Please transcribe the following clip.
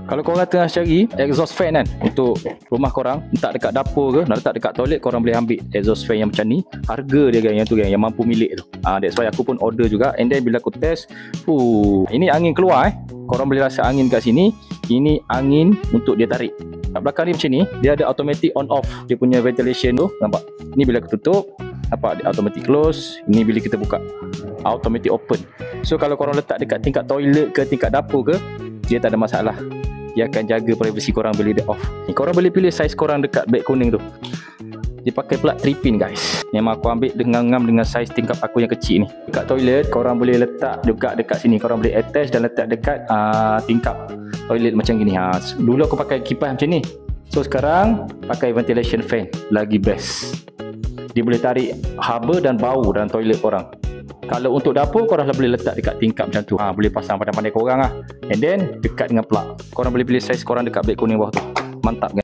Kalau korang tengah cari exhaust fan kan untuk rumah korang, letak dekat dapur ke, nak letak dekat toilet, korang boleh ambil exhaust fan yang macam ni. Harga dia gang, yang tu gang, yang mampu milik tu. That's why aku pun order juga. And then bila aku test, ini angin keluar Korang boleh rasa angin kat sini. Ini angin untuk dia tarik. Kat belakang ni macam ni, dia ada automatic on off. Dia punya ventilation tu, nampak? Ni bila aku tutup, nampak dia automatic close. Ini bila kita buka, automatic open. So kalau korang letak dekat tingkat toilet ke, tingkat dapur ke, dia tak ada masalah. Dia akan jaga privasi korang bila dia off. Ni korang boleh pilih saiz korang dekat beg kuning tu. Dia pakai plug 3 pin guys. Memang aku ambil dengan saiz tingkap aku yang kecil ni. Dekat toilet korang boleh letak juga dekat sini. Korang boleh attach dan letak dekat tingkap toilet macam gini. Dulu aku pakai kipas macam ni. So sekarang pakai ventilation fan, lagi best. Dia boleh tarik haba dan bau dalam toilet korang. Kalau untuk dapur, korang boleh letak dekat tingkap macam tu. Boleh pasang pandai-pandai korang And then dekat dengan plug. Korang boleh pilih saiz korang dekat beg kuning bawah tu. Mantap kan?